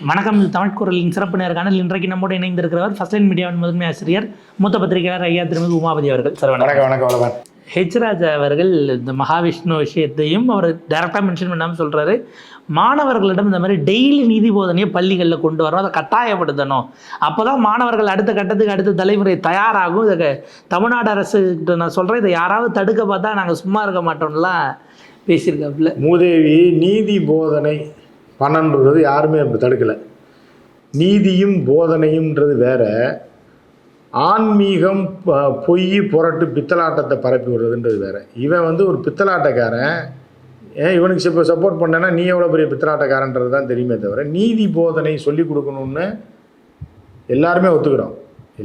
வணக்கம். தமிழ் குரலின் சிறப்பு நேர்காணல் இன்றைக்கு நம்மோடு இணைந்திருக்கிறவர் ஃபர்ஸ்ட் லைன் மீடியாவின் முதன்மை ஆசிரியர் மூத்த பத்திரிகையாளர் ஐயா திருமிகு உமாபதி அவர்கள். சார் வணக்கம். வணக்கம். ஹெச் ராஜா அவர்கள் இந்த மகாவிஷ்ணு விஷயத்தையும் அவர் டைரக்டாக மென்ஷன் பண்ணாமல் சொல்கிறாரு, மாணவர்களிடம் இந்த மாதிரி டெய்லி நீதி போதனையை பள்ளிகளில் கொண்டு வரணும், அதை கட்டாயப்படுத்தணும், அப்போ தான் மாணவர்கள் அடுத்த கட்டத்துக்கு அடுத்த தலைமுறை தயாராகும். இதை தமிழ்நாடு அரசு நான் சொல்கிறேன், இதை யாராவது தடுக்க பார்த்தா நாங்கள் சும்மா இருக்க மாட்டோம்லாம் பேசியிருக்காப்புல. மூதேவி நீதி போதனை பண்ணன்றது யாருமே அப்படி தடுக்கலை. நீதியும் போதனையும்ன்றது வேற, ஆன்மீகம் பொய் புரட்டு பித்தலாட்டத்தை பரப்பி விடுறதுன்றது வேற. இவன் ஒரு பித்தலாட்டக்காரன், இவனுக்கு இப்போ சப்போர்ட் பண்ணேன்னா நீ எவ்வளோ பெரிய பித்தலாட்டக்காரன்றது தான் தெரியுமே தவிர, நீதி போதனை சொல்லிக் கொடுக்கணும்னு எல்லாருமே ஒத்துக்கிறோம்,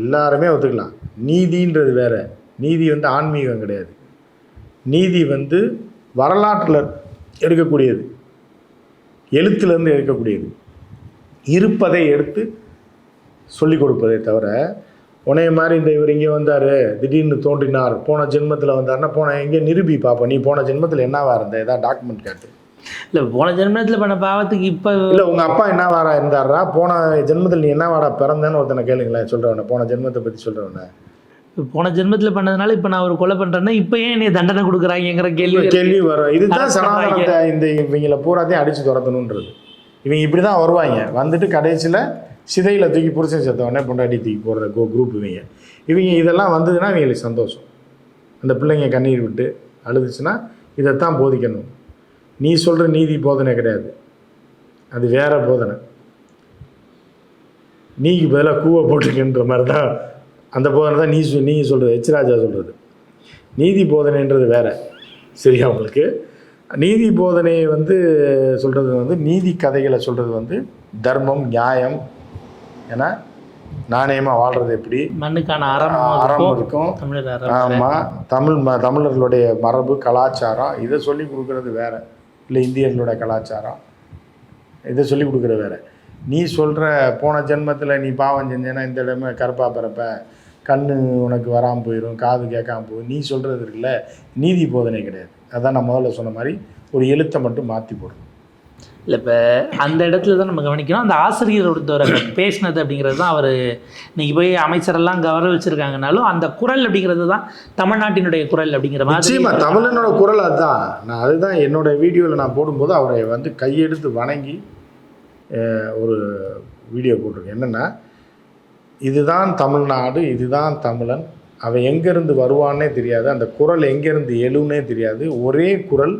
எல்லாருமே ஒத்துக்கலாம். நீதின்றது வேற. நீதி ஆன்மீகம் கிடையாது. நீதி வரலாற்றில் இருக்கக்கூடியது, எழுத்துலேருந்து எடுக்கக்கூடியது, இருப்பதை எடுத்து சொல்லிக் கொடுப்பதே தவிர, உனைய மாதிரி இவர் இங்கே வந்தார், திடீர்னு தோன்றினார், போன ஜென்மத்தில் வந்தார்னா எங்கே நிரூபி பார்ப்போம், நீ போன ஜென்மத்தில் என்னவா இருந்த, ஏதாவது டாக்குமெண்ட் காட்டு. இல்லை, போன ஜென்மத்தில் பண்ண பாவத்துக்கு இப்போ இல்லை உங்கள் அப்பா என்னவாரா இருந்தாரா, போன ஜென்மத்தில் நீ என்னவாடா பிறந்தேன்னு ஒருத்தனை கேளுங்களேன், சொல்கிறவன போன ஜென்மத்தை பற்றி சொல்கிறவன. போன ஜென்மத்தில் பண்ணதுனால இப்போ நான் ஒரு கொலை பண்ணுறேன்னா இப்போ ஏன் நீ தண்டனை கொடுக்குறாங்கிற கேள்வி வரும். இதுதான் சனாதனத்தை இவங்களை பூராத்தையும் அடித்து துரத்தணுன்றது. இவங்க இப்படி தான் வருவாங்க, வந்துட்டு கடைசியில் சிதையில் தூக்கி புருஷன் சேர்த்தவொடனே பொண்டாட்டி தூக்கி போடுற குரூப் இவங்க இதெல்லாம் வந்ததுன்னா இவங்களுக்கு சந்தோஷம். அந்த பிள்ளைங்க கண்ணீர் விட்டு அழுதுச்சுன்னா இதைத்தான் போதிக்கணும். நீ சொல்கிற நீதி போதனை கிடையாது, அது வேற போதனை. நீக்கு பதிலாக கூவை போட்டுக்கின்ற மாதிரி தான் அந்த போதனை தான் நீங்கள் சொல்கிறது, ஹெச் ராஜா சொல்கிறது. நீதி போதனைன்றது வேறு. சரியா உங்களுக்கு? நீதி போதனை சொல்கிறது நீதி கதைகளை சொல்கிறது தர்மம் நியாயம், ஏன்னா நாணயமாக வாழ்கிறது எப்படி, மண்ணுக்கான அறம் இருக்கும். ஆமாம், தமிழர்களுடைய மரபு கலாச்சாரம் இதை சொல்லி கொடுக்குறது வேறு. இல்லை இந்தியர்களோட கலாச்சாரம் இதை சொல்லி கொடுக்குறது வேறு. நீ சொல்கிற போன ஜென்மத்தில் நீ பாவம் செஞ்சேன்னா இந்த இடமே கருப்பாக பிறப்ப, கண் உனக்கு வராமல் போயிடும், காது கேட்காமல் போயிடும், நீ சொல்கிறது இருக்குல்ல, நீதி போதனை கிடையாது. அதான் நான் முதல்ல சொன்ன மாதிரி ஒரு எழுத்தை மட்டும் மாற்றி போடணும். இல்லை, இப்போ அந்த இடத்துல தான் நம்ம கவனிக்கணும். அந்த ஆசிரியர் ஒருத்தர் பேசினது அப்படிங்கிறது தான் அவர் இன்றைக்கி போய் அமைச்சரெல்லாம் கௌரவிச்சிருக்காங்கனாலும் அந்த குரல் அப்படிங்கிறது தான் தமிழ்நாட்டினுடைய குரல் அப்படிங்கிற மாதிரி. நிச்சயமாக தமிழனோட குரல் அதுதான். நான் அதுதான் என்னோடய வீடியோவில் நான் போடும்போது அவரை கையெடுத்து வணங்கி ஒரு வீடியோ போட்டிருக்கேன். என்னென்னா, இதுதான் தமிழ்நாடு, இதுதான் தமிழன், அவன் எங்கேருந்து வருவான்னே தெரியாது, அந்த குரல் எங்கேருந்து எழுன்னே தெரியாது. ஒரே குரல்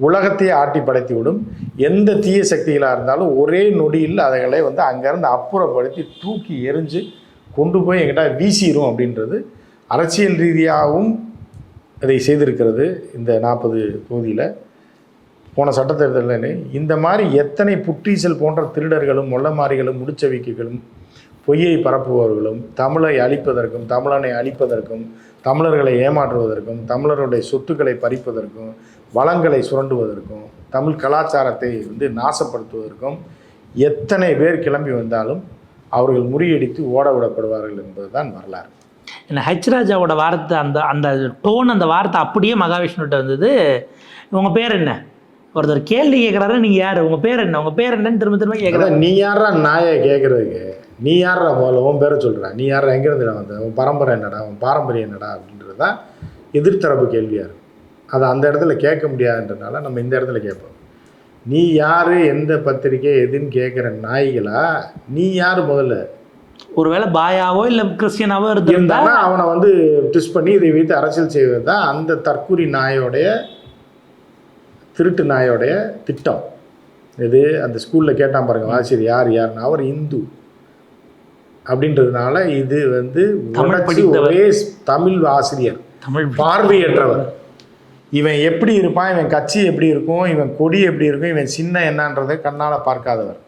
உலகத்தையே ஆட்டி படைத்து விடும். எந்த தீய சக்திகளாக இருந்தாலும் ஒரே நொடியில் அதைகளை அங்கேருந்து அப்புறப்படுத்தி தூக்கி எரிஞ்சு கொண்டு போய் எங்கிட்ட வீசிடும் அப்படின்றது அரசியல் ரீதியாகவும் இதை செய்திருக்கிறது. இந்த 40 தொகுதியில் போன சட்டத்தேர்தலில் இந்த மாதிரி எத்தனை புற்றீசல் போன்ற திருடர்களும் மொள்ளமாரிகளும் முடிச்சவிக்கைகளும் பொய்யை பரப்புபவர்களும் தமிழை அழிப்பதற்கும் தமிழனை அழிப்பதற்கும் தமிழர்களை ஏமாற்றுவதற்கும் தமிழருடைய சொத்துக்களை பறிப்பதற்கும் வளங்களை சுரண்டுவதற்கும் தமிழ் கலாச்சாரத்தை நாசப்படுத்துவதற்கும் எத்தனை பேர் கிளம்பி வந்தாலும் அவர்கள் முறியடித்து ஓட விடப்படுவார்கள் என்பது தான் வரலாறு. என்ன ஹெச் ராஜாவோட வார்த்தை, அந்த அந்த டோன், அந்த வார்த்தை அப்படியே மகாவிஷ்ணுகிட்ட வந்தது. உங்கள் பேர் என்ன, ஒருத்தர் கேள்வி கேட்குறாரு, நீங்கள் யார், உங்கள் பேர் என்ன, உங்கள் பேர் என்னன்னு திரும்ப திரும்ப கேட்குறாரு. நீ யாரா நாயை கேட்குறதுக்கு, நீ யாரா முதல்ல உன் பேரை சொல்கிறா, நீ யாரா எங்கேருந்து வந்த, உன் பரம்பரை என்னடா, உன் பாரம்பரியம் என்னடா அப்படின்றது தான் எதிர்த்தரப்பு கேள்வியாக இருக்கும். அதை அந்த இடத்துல கேட்க முடியாதுன்றதுனால நம்ம இந்த இடத்துல கேட்போம். நீ யார், எந்த பத்திரிக்கை எதுன்னு கேட்குற நாய்களா, நீ யார் முதல்ல? ஒருவேளை பாயாவோ இல்லை கிறிஸ்டியனாவோ இருந்தால் அவனை ட்விஸ்ட் பண்ணி இதை வைத்து அரசியல் செய்வது தான் அந்த தற்கூரி நாயோடைய, திருட்டு நாயோடைய திட்டம். இது அந்த ஸ்கூலில் கேட்டான் பாருங்க ஆசிரியர், யாருன்னா அவர் இந்து அப்படின்றதுனால இது ஒரே தமிழ் ஆசிரியர், தமிழ் பார்வையற்றவர். இவன் எப்படி இருப்பான், இவன் கட்சி எப்படி இருக்கும், இவன் கொடி எப்படி இருக்கும், இவன் சின்ன என்னன்றதை கண்ணால் பார்க்காதவர்,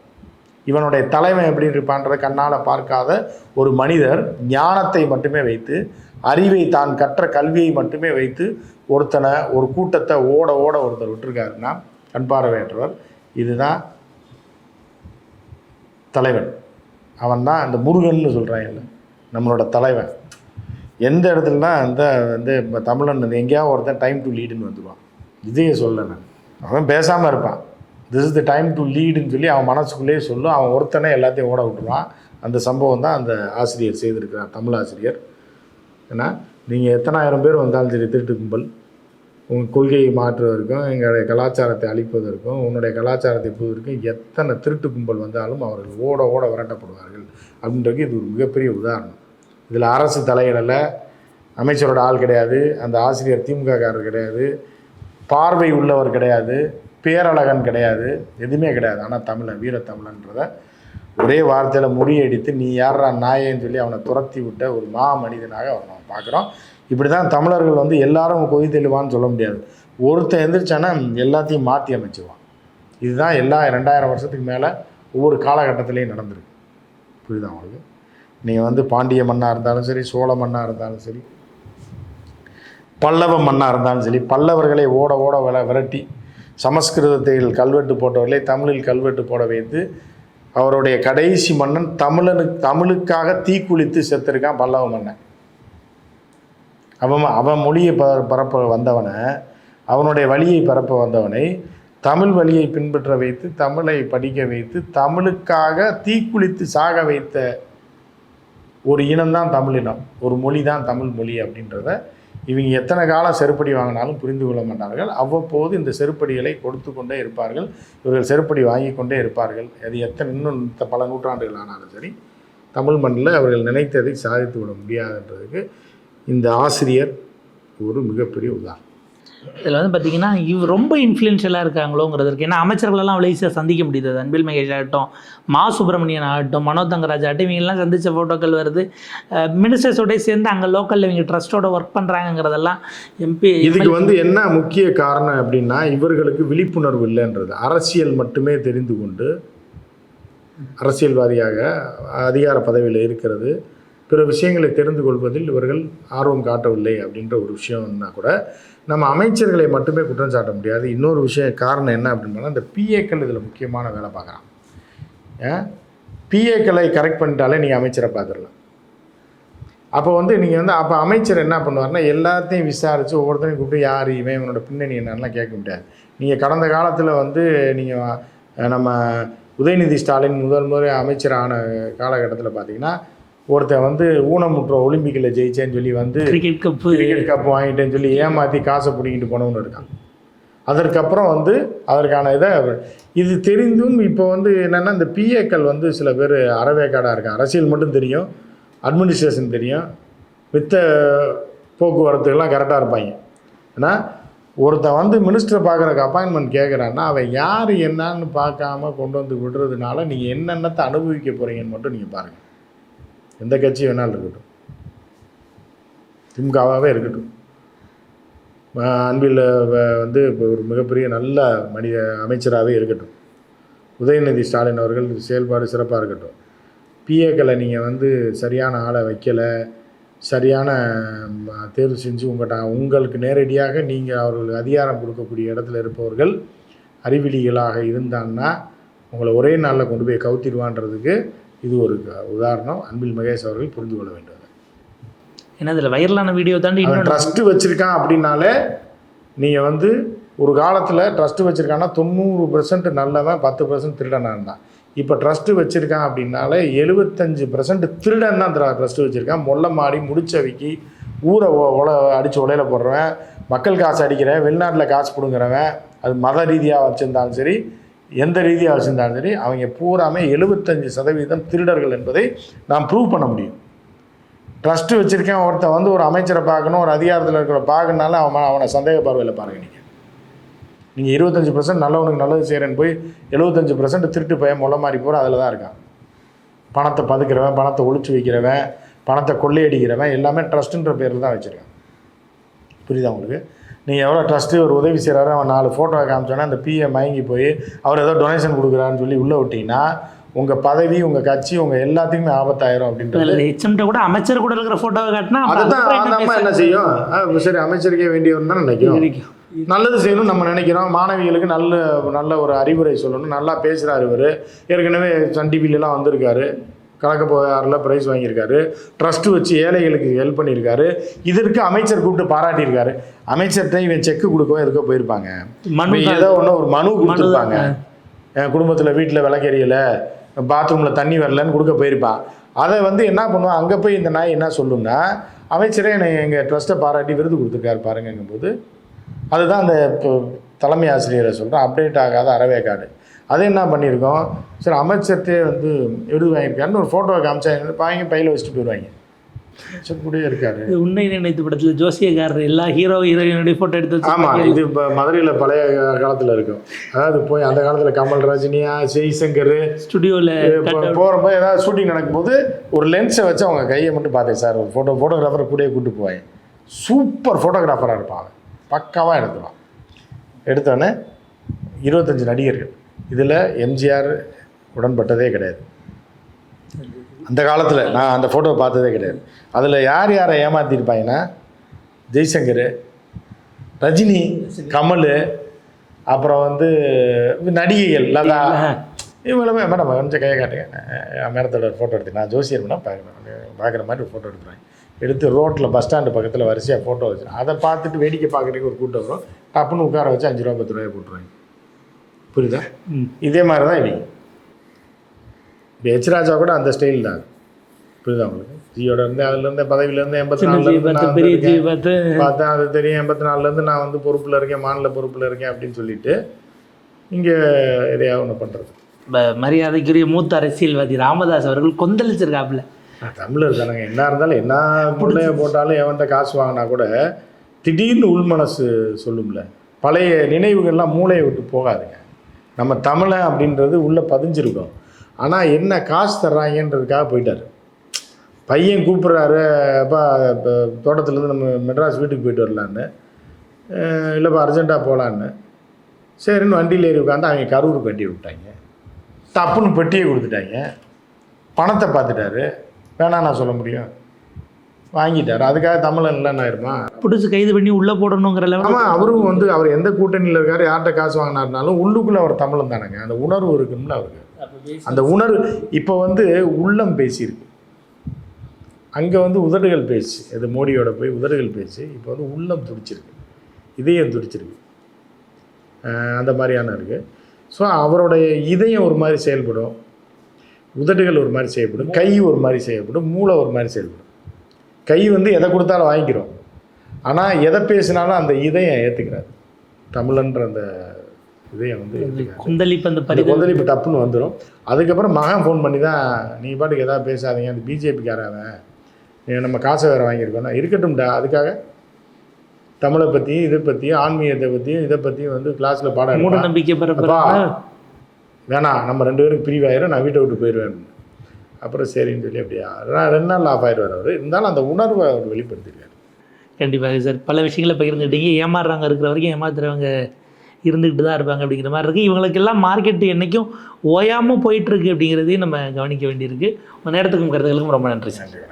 இவனுடைய தலைவன் எப்படி இருப்பான்றதை கண்ணால் பார்க்காத ஒரு மனிதர் ஞானத்தை மட்டுமே வைத்து, அறிவை தான் கற்ற கல்வியை மட்டுமே வைத்து ஒருத்தனை, ஒரு கூட்டத்தை ஓட ஒருத்தர் விட்டுருக்காருன்னா கண்பார்வையற்றவர். இதுதான் தலைவன். அவன் தான் அந்த முருகன்னு சொல்கிறாங்கல்ல, நம்மளோட தலைவன். எந்த இடத்துலனா இப்போ தமிழன் எங்கேயாவது ஒருத்தன் டைம் டு லீடுன்னு வந்துடுவான். இதையே சொல்ல நான், அவன் பேசாமல் இருப்பான், this is the time to லீடுன்னு சொல்லி அவன் மனசுக்குள்ளேயே சொல்லும். அவன் ஒருத்தனே எல்லாத்தையும் ஓட விட்டுருவான். அந்த சம்பவம் தான் அந்த ஆசிரியர் செய்திருக்கிறார், தமிழ் ஆசிரியர். ஏன்னா நீங்கள் எத்தனாயிரம் பேர் வந்தாலும் சரி, திருட்டு கும்பல் உங்கள் கொள்கையை மாற்றுவதற்கும் எங்களுடைய கலாச்சாரத்தை அழிப்பதற்கும் உன்னுடைய கலாச்சாரத்தை புதுவதற்கும் எத்தனை திருட்டு கும்பல் வந்தாலும் அவர்கள் ஓட ஓட விரட்டப்படுவார்கள் அப்படின்றது இது ஒரு மிகப்பெரிய உதாரணம். இதில் அரசு தலையிடலை, அமைச்சரோட ஆள் கிடையாது, அந்த ஆசிரியர் திமுககாரர் கிடையாது, பார்வை உள்ளவர் கிடையாது, பேரழகன் கிடையாது, எதுவுமே கிடையாது. ஆனால் தமிழன், வீரத்தமிழன்றதை ஒரே வார்த்தையில் முறியடித்து நீ யாரா நாயேன்னு சொல்லி அவனை துரத்தி விட்ட ஒரு மனிதனாக அவனை நம்ம பார்க்குறோம். இப்படி தான் தமிழர்கள் வந்து எல்லாரும் கொதி தெளிவான்னு சொல்ல முடியாது. ஒருத்தன் எந்திரிச்சானா எல்லாத்தையும் மாற்றி அமைச்சுவான். இதுதான் எல்லா 2000 வருஷத்துக்கு மேலே ஒவ்வொரு காலகட்டத்திலையும் நடந்திருக்கு. புரியுதா உங்களுக்கு? நீங்கள் வந்து பாண்டிய மன்னாக இருந்தாலும் சரி, சோழ மன்னாக இருந்தாலும் சரி, பல்லவ மன்னாக இருந்தாலும் சரி, பல்லவர்களை ஓட ஓட விரட்டி சமஸ்கிருதத்தில் கல்வெட்டு போட்டவர்களை தமிழில் கல்வெட்டு போட வைத்து அவருடைய கடைசி மன்னன் தமிழுக்காக தீக்குளித்து செத்துருக்கான் பல்லவ மன்னன். அவன் மொழியை பரப்ப வந்தவனை, அவனுடைய வழியை பரப்ப வந்தவனை தமிழ் வழியை பின்பற்ற வைத்து தமிழை படிக்க வைத்து தமிழுக்காக தீக்குளித்து சாக வைத்த ஒரு இனம்தான் தமிழினம், ஒரு மொழி தான் தமிழ் மொழி அப்படின்றத இவங்க எத்தனை காலம் செருப்படி வாங்கினாலும் புரிந்து கொள்ள மாட்டார்கள். அவ்வப்போது இந்த செருப்படிகளை கொடுத்து கொண்டே இருப்பார்கள். இவர்கள் செருப்படி வாங்கி கொண்டே இருப்பார்கள். அது இன்னும் பல நூற்றாண்டுகள் ஆனாலும் சரி, தமிழ் மண்ணில் அவர்கள் நினைத்ததை சாதித்து விட முடியாதுன்றதுக்கு இந்த ஆசிரியர் ஒரு மிகப்பெரிய உதாரணம். இதில் வந்து பார்த்திங்கன்னா ரொம்ப இன்ஃப்ளூயன்ஷியலாக இருக்காங்களோங்கிறதுக்கு. ஏன்னா அமைச்சர்களெல்லாம் அவ்வளோ ஈஸியாக சந்திக்க முடியுது. அன்பில் மகேஷ் ஆகட்டும், மா சுப்பிரமணியன் ஆகட்டும், மனோ தங்கராஜ் ஆகட்டும், இவங்கெல்லாம் சந்தித்த ஃபோட்டோக்கள் வருது. மினிஸ்டர்ஸோட சேர்ந்து அங்கே லோக்கலில் இவங்க ட்ரஸ்ட்டோட ஒர்க் பண்ணுறாங்கிறதெல்லாம் எம்பி. இதுக்கு வந்து என்ன முக்கிய காரணம் அப்படின்னா, இவர்களுக்கு விழிப்புணர்வு இல்லைன்றது. அரசியல் மட்டுமே தெரிந்து கொண்டு அரசியல்வாதியாக அதிகார பதவியில் இருக்கிறது, பிற விஷயங்களை தெரிந்து கொள்வதில் இவர்கள் ஆர்வம் காட்டவில்லை அப்படின்ற ஒரு விஷயம்னா கூட நம்ம அமைச்சர்களை மட்டுமே குற்றம் சாட்ட முடியாது. இன்னொரு விஷயம் காரணம் என்ன அப்படின்னா, இந்த பிஏக்கள் இதில் முக்கியமான வேலை பார்க்குறான். பிஏக்களை கரெக்ட் பண்ணிட்டாலே நீங்கள் அமைச்சரை பார்த்துடலாம். அப்போ வந்து நீங்கள் வந்து அப்போ அமைச்சர் என்ன பண்ணுவார்னா, எல்லாத்தையும் விசாரித்து ஒவ்வொருத்தரையும் கூப்பிட்டு யார் இவன், இவனோட பின்னணி என்னன்னா கேட்க முடியாது. நீங்கள் கடந்த காலத்தில் வந்து நீங்கள் நம்ம உதயநிதி ஸ்டாலின் முதல் அமைச்சரான காலகட்டத்தில் பார்த்தீங்கன்னா, ஒருத்தன் வந்து ஊனமுற்ற ஒலிம்பிக்கில் ஜெயிச்சேன்னு சொல்லி வந்து கிரிக்கெட் கப் வாங்கிட்டேன்னு சொல்லி ஏமாற்றி காசை பிடிக்கிட்டு போனவனு இருக்கான். அதற்கப்புறம் வந்து அதற்கான இது தெரிந்தும் இப்போ வந்து என்னென்னா, இந்த பிஏக்கள் வந்து சில பேர் அறவேக்காடாக இருக்காங்க. அரசியல் மட்டும் தெரியும், அட்மினிஸ்ட்ரேஷன் தெரியும், மித்த போக்குவரத்துக்கெல்லாம் கரெக்டாக இருப்பாங்க. ஏன்னா ஒருத்தன் வந்து மினிஸ்டரை பார்க்குறக்கு அப்பாயின்மெண்ட் கேட்குறான்னா அவன் யார் என்னன்னு பார்க்காம கொண்டு வந்து விடுறதுனால நீங்கள் என்னென்னத்தை அனுபவிக்க போகிறீங்கன்னு மட்டும் நீங்கள் பாருங்கள். எந்த கட்சி வேணாலும் இருக்கட்டும், திமுகவாகவே இருக்கட்டும், அன்பில் வந்து இப்போ ஒரு மிகப்பெரிய நல்ல அமைச்சராகவே இருக்கட்டும், உதயநிதி ஸ்டாலின் அவர்கள் செயல்பாடு சிறப்பாக இருக்கட்டும், பிஏக்களை நீங்கள் வந்து சரியான ஆளை வைக்கலை, சரியான தேர்வு செஞ்சு உங்களுக்கு நேரடியாக நீங்கள் அவர்களுக்கு அதிகாரம் கொடுக்கக்கூடிய இடத்துல இருப்பவர்கள் அறிவிலிகளாக இருந்தான்னா உங்களை ஒரே நாளில் கொண்டு போய் கவுத்திடுவான்றதுக்கு இது ஒரு உதாரணம். அன்பில் மகேஷ் அவர்கள் புரிந்து கொள்ள வேண்டும். ஏன்னா இதில் வைரலான வீடியோ தாண்டி ட்ரஸ்ட்டு வச்சுருக்கான் அப்படின்னாலே நீங்கள் வந்து ஒரு காலத்தில் ட்ரஸ்ட்டு வச்சுருக்கான்னா 90% நல்லவன், 10% திருடனாக இருந்தான். இப்போ ட்ரஸ்ட்டு வச்சுருக்கான் அப்படின்னாலே 75% திருடன் தான் ட்ரஸ்ட்டு வச்சுருக்கான். மொல்ல மாடி முடிச்சவைக்கு ஊரை அடித்து உலையில போடுறவன், மக்கள் காசு அடிக்கிறவன், வெளிநாட்டில் காசு பிடுங்குறவன், அது மத ரீதியாக வச்சுருந்தாலும் சரி, எந்த ரீதியாக வச்சுருந்தாலும் சரி, அவங்க பூராமே 75% திருடர்கள் என்பதை நாம் ப்ரூவ் பண்ண முடியும். ட்ரஸ்ட்டு வச்சுருக்கேன் ஒருத்தன் வந்து ஒரு அமைச்சரை பார்க்கணும், ஒரு அதிகாரத்தில் இருக்கிற பார்க்கணுனால அவனை சந்தேக பார்வையில் பாருங்கள். நீங்கள் 25% நல்லவனுக்கு நல்லது செய்கிறேன்னு போய் 75% திருட்டு பையன் மொளை மாறி போகிற அதில் தான் இருக்கான். பணத்தை பதுக்கிறவன், பணத்தை ஒழிச்சு வைக்கிறவன், பணத்தை கொள்ளையடிக்கிறவன் எல்லாமே ட்ரஸ்ட்டுன்ற பேரில் தான் வச்சுருக்கான். புரியுதா உங்களுக்கு? நீங்கள் எவ்வளோ ட்ரஸ்ட்டு ஒரு உதவி செய்கிறாரு, அவன் 4 ஃபோட்டோவை காமிச்சோன்னா அந்த பிஏ மயங்கி போய் அவர் ஏதோ டொனேஷன் கொடுக்குறான்னு சொல்லி உள்ளே விட்டிங்கன்னா உங்கள் பதவி, உங்கள் கட்சி, உங்கள் எல்லாத்துக்குமே ஆபத்தாயிரும் அப்படின்றது. ஹெச்எம்கிட்ட கூட அமைச்சர் கூட இருக்கிற ஃபோட்டோவை காட்டினா அதுதான் அந்த அம்மா என்ன செய்யும்? சரி, அமைச்சருக்கே வேண்டியவர் தான் நினைக்கும், நல்லது செய்யணும்னு நம்ம நினைக்கிறோம். மாணவிகளுக்கு நல்ல ஒரு அறிவுரை சொல்லணும், நல்லா பேசுகிறார். இவர் ஏற்கனவே சன் டிவிலெலாம் வந்திருக்காரு, கலக்க போயாரில் ப்ரைஸ் வாங்கியிருக்காரு, ட்ரஸ்ட்டு வச்சு ஏழைகளுக்கு ஹெல்ப் பண்ணியிருக்காரு. இதற்கு அமைச்சர் கூப்பிட்டு பாராட்டியிருக்காரு. அமைச்சர்கிட்ட இவன் செக்கு கொடுக்கவும் எதுக்கோ போயிருப்பாங்க, ஏதோ ஒன்று ஒரு மனு கொடுத்துருப்பாங்க. என் குடும்பத்தில் வீட்டில் விளக்கெரியலை, பாத்ரூமில் தண்ணி வரலன்னு கொடுக்க போயிருப்பான். அதை வந்து என்ன பண்ணுவான், அங்கே போய் இந்த நாய் என்ன சொல்லுன்னா, அமைச்சரே என்னை எங்கள் ட்ரஸ்ட்டை பாராட்டி விருது கொடுத்துருக்காரு பாருங்கும்போது, அதுதான் அந்த தலைமை ஆசிரியரை சொல்கிறேன் அப்டேட் ஆகாத அறவேக்காடு. அது என்ன பண்ணியிருக்கோம், சரி அமைச்சர்கிட்டே வந்து விருது வாங்கியிருக்காருன்னு ஒரு ஃபோட்டோவை காமிச்சா வாங்கி பையில் வச்சுட்டு போயிடுவாங்க. அமைச்சர் கூடயே இருக்காரு. உன்னை நினைத்து படத்தில் ஜோசியக்காரர் எல்லா ஹீரோ ஹீரோயினுடைய ஃபோட்டோ எடுத்து வச்சு. ஆமாம், இது இப்போ மதுரையில் பழைய காலத்தில் இருக்கும். அதாவது போய் அந்த காலத்தில் கமல், ரஜினியா, ஜெய்சங்கர் ஸ்டுடியோவில் போகிறப்போ ஏதாவது ஷூட்டிங் நடக்கும்போது ஒரு லென்ஸை வச்சு அவங்க கையை மட்டும் பார்த்தேன் சார். ஒரு ஃபோட்டோகிராஃபரை கூடயே கூப்பிட்டு போவேன். சூப்பர் ஃபோட்டோகிராஃபராக இருப்பான், பக்காவாக எடுத்துவான். எடுத்தோடனே 25 நடிகர்கள், இதில் எம்ஜிஆர் உடன்பட்டதே கிடையாது. அந்த காலத்தில் நான் அந்த ஃபோட்டோவை பார்த்ததே கிடையாது. அதில் யார் யாரை ஏமாற்றிருப்பாங்கன்னா, ஜெய்சங்கர், ரஜினி, கமல், அப்புறம் வந்து நடிகைகள் லதா, இவங்களுமே மேடம் கொஞ்சம் கையை காட்டுங்க, மேடத்தோட ஃபோட்டோ எடுத்து நான் ஜோசியர் மேடம் பார்க்குற மாதிரி ஒரு ஃபோட்டோ எடுத்துருவேன். எடுத்து ரோட்டில் பஸ் ஸ்டாண்டு பக்கத்தில் வரிசையாக ஃபோட்டோ வச்சு அதை பார்த்துட்டு வேடிக்கை பார்க்குறதுக்கு ஒரு கூட்டம் வரும். டப்புன்னு உட்கார வச்சு 5 ரூபா 10 ரூபாய் போட்டுருவாங்க. புரியுதா? இதே மாதிரி தான் இவங்க. இப்போ எச் ராஜா கூட அந்த ஸ்டைல் தான். புரியுதா உங்களுக்கு? ஜியோட இருந்து அதுலேருந்து பதவியிலேருந்து 84 பார்த்தேன், அது தெரியும். 84லேருந்து நான் வந்து பொறுப்பில் இருக்கேன், மாநில பொறுப்பில் இருக்கேன் அப்படின்னு சொல்லிட்டு இங்கே எதையாவது ஒன்று பண்ணுறது. மரியாதைக்குரிய மூத்த அரசியல்வாதி ராமதாஸ் அவர்கள் கொந்தளிச்சிருக்காப்புல. தமிழர் தானங்க, என்ன இருந்தாலும் என்ன பிள்ளைய போட்டாலும் எவன்கிட்ட காசு வாங்கினா கூட திடீர்னு உள்மனசு சொல்லும்ல. பழைய நினைவுகள்லாம் மூளையை விட்டு போகாதுங்க. நம்ம தமிழன் அப்படின்றது உள்ளே பதிஞ்சிருக்கோம். ஆனால் என்ன காசு தர்றாங்கன்றதுக்காக போயிட்டார். பையன் கூப்பிட்றாரு, அப்பா இப்போ தோட்டத்துலேருந்து நம்ம மெட்ராஸ் வீட்டுக்கு போயிட்டு வரலான்னு, இல்லைப்பா அர்ஜென்ட்டாக போகலான்னு. சரின்னு வண்டியில் ஏறி உட்காந்து அவங்க கரூர் பெட்டியை விட்டாங்க. தப்புன்னு பெட்டியை கொடுத்துட்டாங்க. பணத்தை பார்த்துட்டாரு. வேணாம் நான் சொல்ல முடியும், வாங்கிட்டார். அதுக்காக தமிழன் இல்லைன்னு ஆயிருமா? பிடிச்சி கைது பண்ணி உள்ளே போடணுங்கிற லெவல். ஆமாம், அவரும் வந்து அவர் எந்த கூட்டணியில் இருக்காரு, யார்கிட்ட காசு வாங்கினாருனாலும் உள்ளுக்குள்ளே அவர் தமிழன் தானேங்க. அந்த உணர்வு இருக்கும்ல அவருக்கு. அந்த உணர்வு இப்போ வந்து உள்ளம் பேசியிருக்கு. அங்கே வந்து உதடுகள் பேச்சு, இது மோடியோட போய் உதடுகள் பேச்சு. இப்போ வந்து உள்ளம் துடிச்சிருக்கு, இதயம் துடிச்சிருக்கு. அந்த மாதிரியான இருக்குது. ஸோ அவருடைய இதயம் ஒரு மாதிரி செயல்படும், உதடுகள் ஒரு மாதிரி செயல்படும், கை ஒரு மாதிரி செயல்படும், மூளை ஒரு மாதிரி செயல்படும். கை வந்து எதை கொடுத்தாலும் வாங்கிக்கிறோம், ஆனால் எதை பேசினாலும் அந்த இதயம் ஏற்றுக்கிறாரு. தமிழன்ற அந்த இதயம் வந்து கொந்தளிப்பு டப்புன்னு வந்துடும். அதுக்கப்புறம் மகன் ஃபோன் பண்ணி தான், நீங்கள் பாட்டுக்கு எதாவது பேசாதீங்க, அந்த பிஜேபிக்காரன் நம்ம காசை வேறு வாங்கியிருக்கோன்னா இருக்கட்டும்டா. அதுக்காக தமிழை பற்றியும் இதை பற்றியும் ஆன்மீகத்தை பற்றியும் இதை பற்றியும் வந்து கிளாஸில் பாடம் மூட நம்பிக்கை வேணாம், நம்ம 2 பேருக்கு பிரிவாயிரும், நான் வீட்டை விட்டு போயிடுவேன். அப்புறம் சரின்னு சொல்லி அப்படியா 2 நாள் ஆஃப் ஆயிடுவார் அவர். இருந்தாலும் அந்த உணர்வை அவர் வெளிப்படுத்திருக்காரு. கண்டிப்பாக சார், பல விஷயங்களை பகிர்ந்துக்கிட்டீங்க. ஏமாறுறாங்க இருக்கிற வரைக்கும் ஏமாத்துறவங்க இருந்துக்கிட்டு தான் இருப்பாங்க அப்படிங்கிற மாதிரி இருக்குது. இவங்களுக்கெல்லாம் மார்க்கெட்டு என்றைக்கும் ஓயாமல் போயிட்டுருக்கு அப்படிங்கிறதையும் நம்ம கவனிக்க வேண்டியிருக்கு. உங்கள் நேரத்துக்கும் கருத்துக்களுக்கும் ரொம்ப நன்றி சார்.